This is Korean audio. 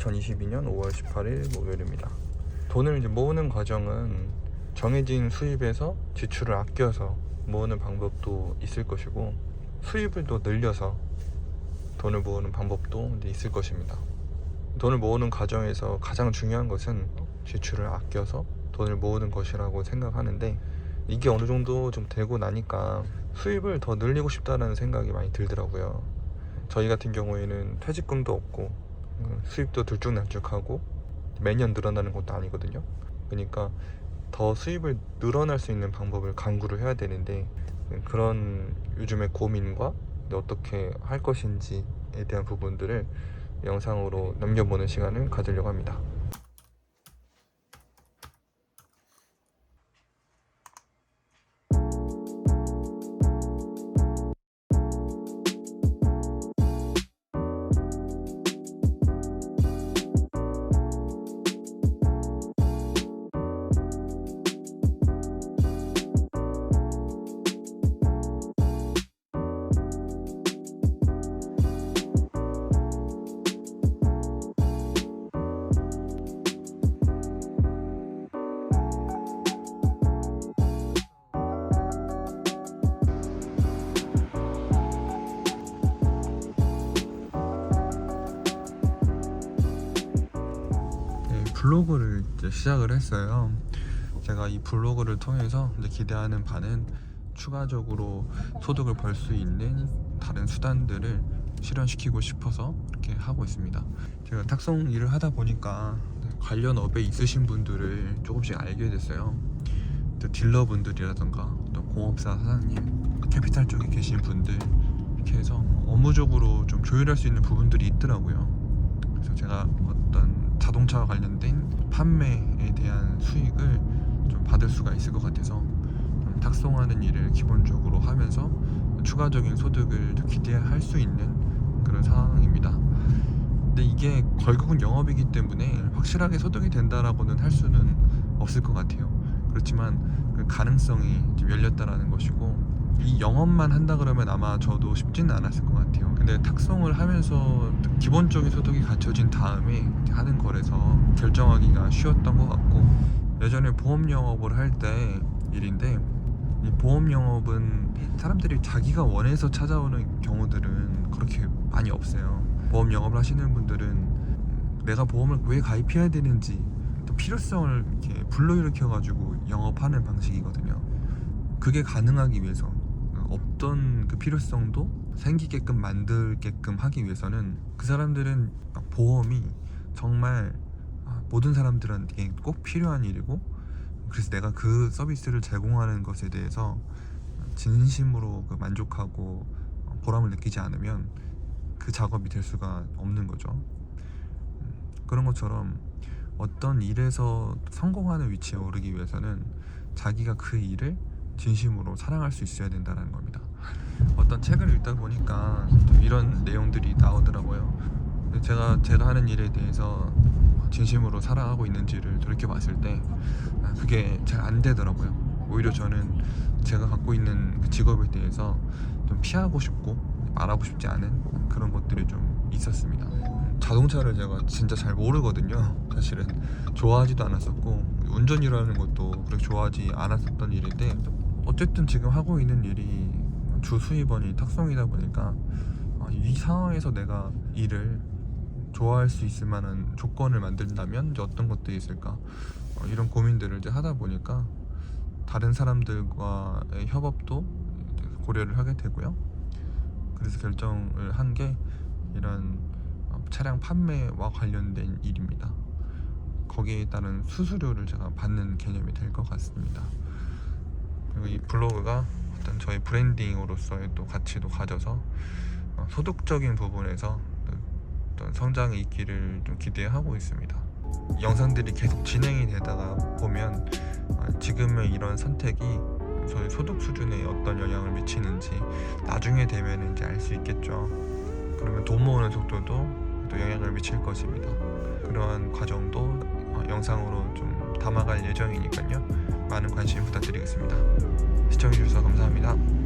2022년 5월 18일 목요일입니다. 돈을 이제 모으는 과정은 정해진 수입에서 지출을 아껴서 모으는 방법도 있을 것이고, 수입을 또 늘려서 돈을 모으는 방법도 이제 있을 것입니다. 돈을 모으는 과정에서 가장 중요한 것은 지출을 아껴서 돈을 모으는 것이라고 생각하는데, 이게 어느 정도 좀 되고 나니까 수입을 더 늘리고 싶다는 생각이 많이 들더라고요. 저희 같은 경우에는 퇴직금도 없고 수입도 들쭉날쭉하고 매년 늘어나는 것도 아니거든요. 그러니까 더 수입을 늘어날 수 있는 방법을 강구를 해야 되는데, 그런 요즘의 고민과 어떻게 할 것인지에 대한 부분들을 영상으로 남겨보는 시간을 가지려고 합니다. 블로그를 이제 시작을 했어요. 제가 이 블로그를 통해서 이제 기대하는 바는 추가적으로 소득을 벌 수 있는 다른 수단들을 실현시키고 싶어서 이렇게 하고 있습니다. 제가 탁송 일을 하다 보니까 관련 업에 있으신 분들을 조금씩 알게 됐어요. 또 딜러분들이라던가 또 공업사 사장님, 캐피탈 쪽에 계신 분들, 이렇게 해서 업무적으로 좀 조율할 수 있는 부분들이 있더라고요. 그래서 제가 어떤 자동차와 관련된 판매에 대한 수익을 좀 받을 수가 있을 것 같아서 탁송하는 일을 기본적으로 하면서 추가적인 소득을 기대할 수 있는 그런 상황입니다. 근데 이게 결국은 영업이기 때문에 확실하게 소득이 된다라고는 할 수는 없을 것 같아요. 그렇지만 그 가능성이 좀 열렸다라는 것이고, 이 영업만 한다 그러면 아마 저도 쉽지는 않았을 것 같아요. 근데 탁송을 하면서 기본적인 소득이 갖춰진 다음에 하는 거라서 결정하기가 쉬웠던 것 같고, 예전에 보험 영업을 할 때 일인데, 이 보험 영업은 사람들이 자기가 원해서 찾아오는 경우들은 그렇게 많이 없어요. 보험 영업을 하시는 분들은 내가 보험을 왜 가입해야 되는지, 또 필요성을 이렇게 불러일으켜 가지고 영업하는 방식이거든요. 그게 가능하기 위해서, 없던 그 필요성도 생기게끔 만들게끔 하기 위해서는 그 사람들은 보험이 정말 모든 사람들한테 꼭 필요한 일이고, 그래서 내가 그 서비스를 제공하는 것에 대해서 진심으로 만족하고 보람을 느끼지 않으면 그 작업이 될 수가 없는 거죠. 그런 것처럼 어떤 일에서 성공하는 위치에 오르기 위해서는 자기가 그 일을 진심으로 사랑할 수 있어야 된다는 겁니다. 어떤 책을 읽다 보니까 좀 이런 내용들이 나오더라고요. 제가 하는 일에 대해서 진심으로 사랑하고 있는지를 돌이켜 봤을 때 그게 잘 안 되더라고요. 오히려 저는 제가 갖고 있는 그 직업에 대해서 좀 피하고 싶고 말하고 싶지 않은 그런 것들이 좀 있었습니다. 자동차를 제가 진짜 잘 모르거든요. 사실은 좋아하지도 않았었고, 운전이라는 것도 그렇게 좋아하지 않았었던 일인데, 어쨌든 지금 하고 있는 일이 주 수입원이 탁송이다 보니까 이 상황에서 내가 일을 좋아할 수 있을 만한 조건을 만든다면 이제 어떤 것들이 있을까, 이런 고민들을 이제 하다 보니까 다른 사람들과의 협업도 고려를 하게 되고요. 그래서 결정을 한 게 이런 차량 판매와 관련된 일입니다. 거기에 따른 수수료를 제가 받는 개념이 될 것 같습니다. 그리고 이 블로그가 어떤 저희 브랜딩으로서의 또 가치도 가져서 소득적인 부분에서 어떤 성장이 있기를 좀 기대하고 있습니다. 영상들이 계속 진행이 되다가 보면 지금의 이런 선택이 저희 소득 수준에 어떤 영향을 미치는지 나중에 되면 이제 알 수 있겠죠. 그러면 돈 모으는 속도도 또 영향을 미칠 것입니다. 그러한 과정도 영상으로 좀 담아갈 예정이니까요. 많은 관심 부탁드리겠습니다. 시청해주셔서 감사합니다.